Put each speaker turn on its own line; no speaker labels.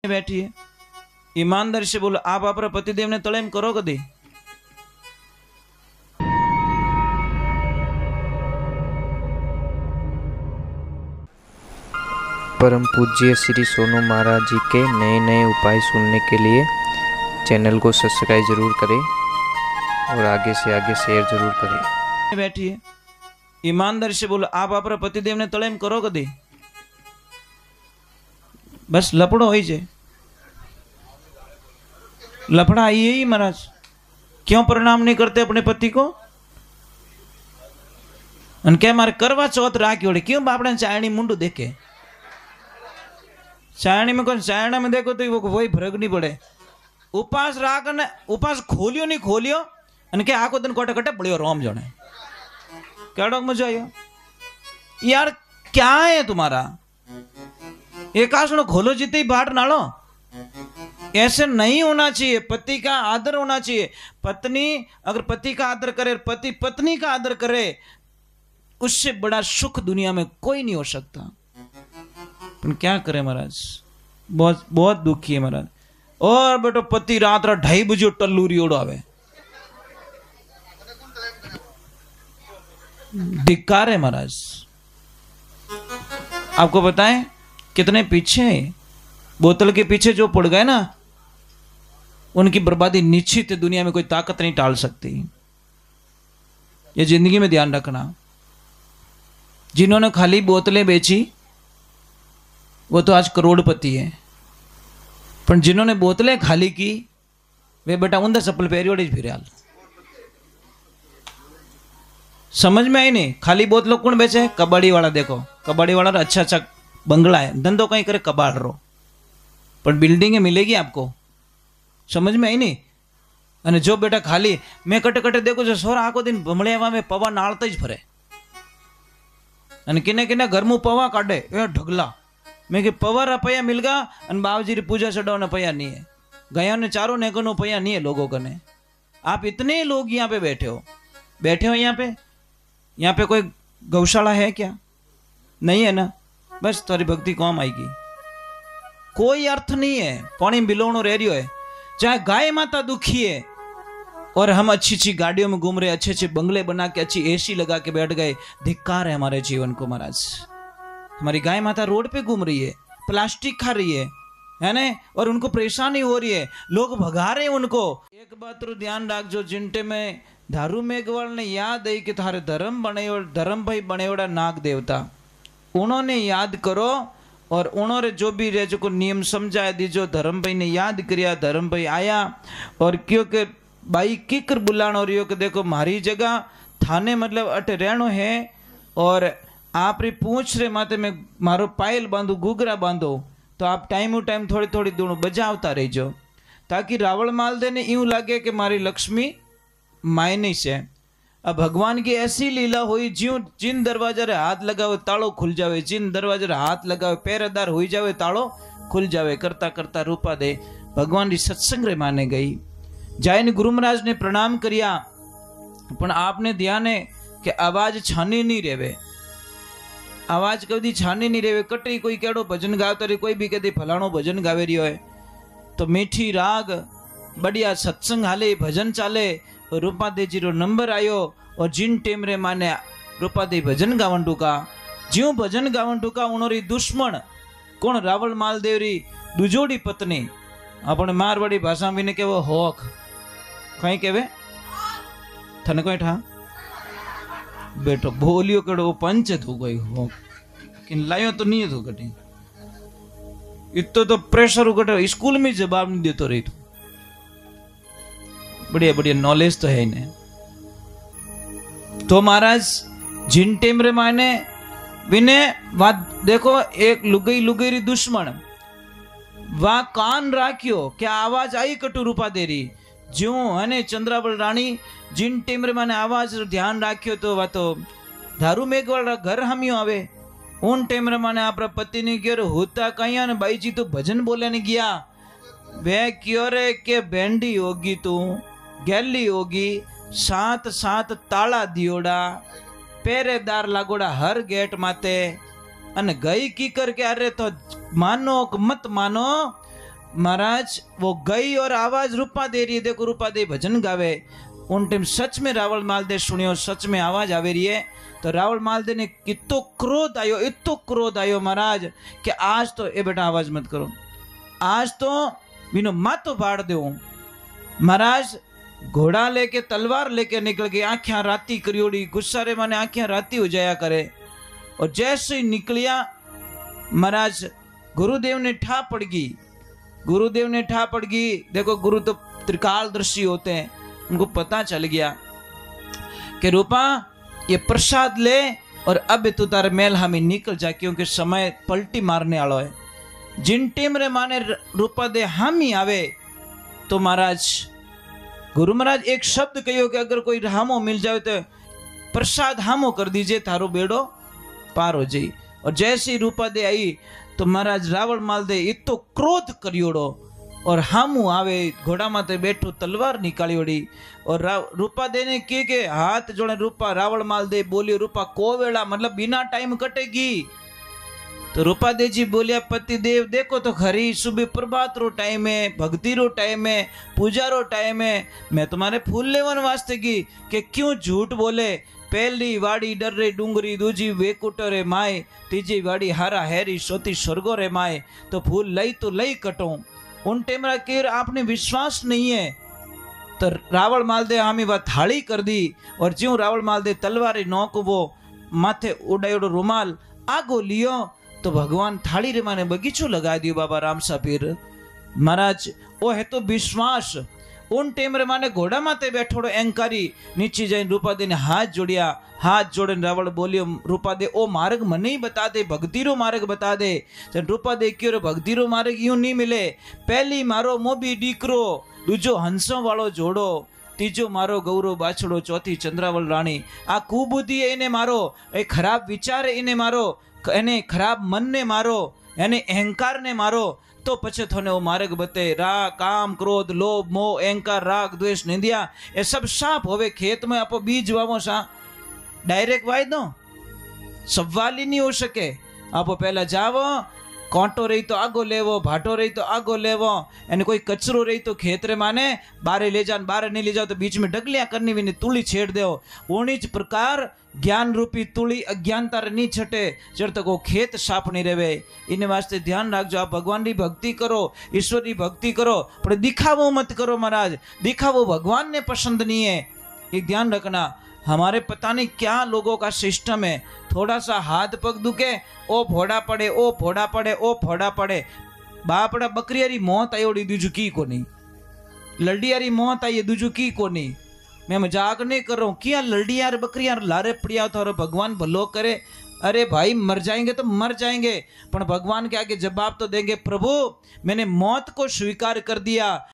बैठी है। ईमानदारी से बोलो, आप अपने पतिदेव ने तळेम करो कदी?
परम पूज्य श्री सोनू महाराज जी के नए नए उपाय सुनने के लिए चैनल को सब्सक्राइब जरूर करें और आगे से आगे शेयर जरूर करें।
बैठी है। ईमानदारी से बोलो, आप अपने पतिदेव ने तळेम करो कदी? बस लपड़ो हो जाए, लफड़ा आई है ही महाराज। क्यों प्रणाम नहीं करते अपने पति को? क्या मारे करवा चौथ राखी ओढ़े, क्यों बापड़ा चायणी मुंडू देखे? चायणी में कौन, चायणा में देखो तो वो वही फर्क नहीं पड़े। उपास राख ने उपास खोलियो नहीं खोलियो अन के आको दिन कोटे कटे बड़ियो रोम जणे केड़ो मजा आयो यार। क्या है तुम्हारा? एक आसनो खोलो जीते ही बाट नालो, ऐसे नहीं होना चाहिए। पति का आदर होना चाहिए। पत्नी अगर पति का आदर करे, पति पत्नी का आदर करे, उससे बड़ा सुख दुनिया में कोई नहीं हो सकता। पर क्या करे महाराज, बहुत बहुत दुखी है महाराज। और बेटो पति रात 2:30 बजे टल्लूरी उड़ावे, धिक्कार है महाराज। आपको बताएं कितने पीछे, बोतल के पीछे जो पड़ गए ना, उनकी बर्बादी निश्चित है। दुनिया में कोई ताकत नहीं टाल सकती। ये जिंदगी में ध्यान रखना। जिन्होंने खाली बोतलें बेची वो तो आज करोड़पति है, पर जिन्होंने बोतलें खाली की वे बेटा उंदा चप्पल पहरी फिर हाल। समझ में आई नहीं। खाली बोतलों कौन बेचे? कबाड़ी वाला। देखो कबाड़ी वाला अच्छा अच्छा बंगला है, धंधो कहीं करे कबाड़ रो, पर बिल्डिंग मिलेगी आपको। समझ में आई नहीं। अने जो बेटा खाली मैं कटे कटे देखो जो सोरा आखो दिन भमड़ियावा में पवा नालता ज फरे अने किने किने घर में पवा काढे ए ढगला। मैं कि पवा रुपया मिल गया अन बाबूजी री पूजा चढ़ाने पया नहीं है, गया ने चारों नेको नो पया नहीं है लोगों कने। आप इतने लोग यहाँ पे बैठे हो यहाँ पे कोई गौशाला है क्या? नहीं है ना। बस तुम्हारी भक्ति कौन आएगी? कोई अर्थ नहीं है। पानी बिलोणो रह रही है, चाहे गाय माता दुखी है और हम अच्छी अच्छी गाड़ियों में घूम रहे, अच्छे अच्छे बंगले बना के अच्छी एसी लगा के बैठ गए। धिक्कार है हमारे जीवन को महाराज। हमारी गाय माता रोड पे घूम रही है, प्लास्टिक खा रही है ना, और उनको परेशानी हो रही है, लोग भगा रहे हैं उनको। एक बात तो ध्यान रखो, जिनटे में धारू मेघवाल ने याद है कि थारे धर्म भाई बनेवड़ा नाग देवता, उन्होंने याद करो और उन्होंने जो भी रहे जो को नियम समझाया दीजो। धर्म भाई ने याद किया, धर्म भाई आया और क्योंकि भाई किकर बुलानो रही हो कि देखो मारी जगह थाने मतलब अटे रहनो है और आप री पूछ रे माते में मारो पायल बांधो, गुगरा बांधो, तो आप टाइम थोड़ी थोड़ी दोनों बजावता रहीजो, ताकि रावण मालदे ने यूं लगे कि मारी लक्ष्मी मायने से। अब भगवान की ऐसी लीला हुई, ज्यों जिन दरवाजा रे हाथ लगावे तालो खुल जावे, जिन दरवाजा रे हाथ लगावे पहरेदार हो जावे तालो खुल जावे। करता करता रूपा दे भगवान की सत्संग रे माने गई। जायन गुरु महाराज ने प्रणाम करिया, पण आपने ध्यान है कि आवाज छानी नहीं रेवे, आवाज कभी छानी नहीं रेवे। कटरी कोई केड़ो भजन गावता रे, कोई भी कदी फलाणो भजन गावे रही है, तो मीठी राग बढ़िया सत्संग हाले, भजन चाले। रूपा दे जी रो नंबर आयो और जिन टेम रे माने रूपा दे भजन गावन टूका, ज्यों भजन गावन टूका उनोरी दुश्मन कौन? रावण मालदेव री दुजोड़ी पत्नी। अपने मारवाड़ी भाषा में के वो होक कहीं केवे थने कोई ठा बेटो बोलियो कड़ो वो पंच थू गई हो किन लायो तो नहीं थू कटी इतो तो प्रेशर उकटे स्कूल में जवाब नहीं देतो रही। बढ़िया बढ़िया नॉलेज तो है इन्हें। तो महाराज जिन टेम रे माने विने बात देखो, एक लुगई री दुश्मन वहां कान राख्यो क्या आवाज आई कटु रूपा दे रही ज्यों है चंद्रावल रानी जिन टेम रे माने आवाज ध्यान राख्यो तो वा तो धारू मेघवाल घर हमियो आवे। उन टेम रे माने आपरा पति ने क्यों होता कहीं ने बाई जी तो भजन बोले ने गया वे क्यों रे के बैंडी होगी तू गैली होगी, सात सात ताला दियोड़ा, पहरेदार लागोड़ा हर गेट माते अने गई की करके अरे तो मानो मत मानो महाराज वो गई और आवाज रूपा दे रही है। देखो रूपा दे भजन गावे उन टाइम सच में रावल मालदे सुनियो, सच में आवाज आवे रही है। तो रावल मालदे ने इतो क्रोध आयो महाराज कि आज तो ए बेटा आवाज मत करो, आज तो बिनो मातो बाढ़ दो। महाराज घोड़ा लेके तलवार लेके निकल गए, आंखें राती करियोड़ी, गुस्सारे माने आंखें राती हो जाया करे। और जैसे ही निकलिया महाराज गुरुदेव ने ठा पड़ गई, गुरुदेव ने ठा पड़ गई। देखो गुरु तो त्रिकालदर्शी होते हैं, उनको पता चल गया कि रूपा ये प्रसाद ले और अब तू तारे मेल हमें निकल जा, क्योंकि समय पलटी मारने वालो है। जिन टीम रे माने रूपा दे हम ही आवे तो महाराज गुरु महाराज एक शब्द कहो कि अगर कोई हामो मिल जाए तो प्रसाद हामो कर दीजिए, थारो बेड़ो पार हो जाई। और जैसे ही रूपा दे आई तो महाराज रावण माल दे इतो क्रोध करियोड़ो और हामू आवे घोड़ा माथे बैठो तलवार निकालियोड़ी। और रूपा दे ने के हाथ जोड़े रूपा रावण माल दे बोलियो रूपा को वेला मतलब बिना टाइम कटेगी। तो रूपा दे जी बोलिया पति देव देखो तो खरी सुबह प्रभात रो टाइम है, भक्ति रो टाइम है, पूजा रो टाइम है, मैं तुम्हारे फूल लेवन वास्ते की कि क्यों झूठ बोले। पहली वाड़ी डर रे डूंगरी, दूजी वेकुटो रे माए, तीजी वाड़ी हारा हैरी सोती स्वर्गो रे माए, तो फूल लई तो लई कटो। उन टेमरा केर आपने विश्वास नहीं है। तो रावण मालदे आमी बात थाली कर दी और ज्यों रावण मालदे तलवारी नोक वो माथे उड़ायोड़ो रुमाल आगो लियो तो भगवान थाली रे माने बगीचो लगा दियो। बाबा राम सापीर महाराज ओ है तो विश्वास। उन टेम रे माने घोड़ा माते बैठोड़ो एंकारी नीचे जाइन रूपा दे ने हाथ जोड़िया, हाथ जोड़े रावण बोलियो रूपा दे ओ मार्ग मने ही बता दे, भक्ति रो मार्ग बता दे। जन रूपा दे क्यों भक्ति रो मार्ग यूं नहीं मिले। पहली मारो मोबी डीकरो, दूजो हंसों वालो जोड़ो, तीजो मारो गौरव बाछड़ो, चौथी चंद्रावल रानी। आ कुबुद्धि एने मारो, ए खराब विचार एने मारो, एने खराब मन ने मारो, एने अहंकार ने मारो तो पछे थोने वो मार्ग बते। राग काम क्रोध लोभ मोह अहंकार राग द्वेष निंदिया ये सब साप होवे। खेत में आपो बीज वावो सा डायरेक्ट वाई दो, सवाल ही नहीं हो सके। आपो पहला जावो, कांटो रही तो आगो लेवो, भाटो रही तो आगो लेवो, एने कोई कचरो रही तो खेत रे माने बारे ले जान, बारे नहीं ले जाओ तो बीच में डगलियां करनी भी नहीं तुली छेड़ दो। ओनी च प्रकार ज्ञान रूपी तुली अज्ञानता रे नहीं छटे जब तक वो खेत साफ नहीं रहे। इन वास्ते ध्यान रखजो, आप भगवान की भक्ति करो, ईश्वर की भक्ति करो, पर दिखावो मत करो महाराज। दिखावो भगवान ने पसंद नहीं है। एक ध्यान रखना, हमारे पता नहीं क्या लोगों का सिस्टम है, थोड़ा सा हाथ पग दुखे ओ फोड़ा पड़े, ओ फोड़ा पड़े, ओ फोड़ा पड़े। बापड़ा बकरियारी मौत आई ओडी दूजू की को नहीं, लड़ियारी मौत आई दूजू की को नहीं। मैं मजाक नहीं कर रहा हूँ, क्या लड़ियार बकरियार लारे पड़िया तो भगवान भलो करे। अरे भाई मर जाएंगे तो मर जाएंगे, पर भगवान के आगे जवाब तो देंगे, प्रभु मैंने मौत को स्वीकार कर दिया,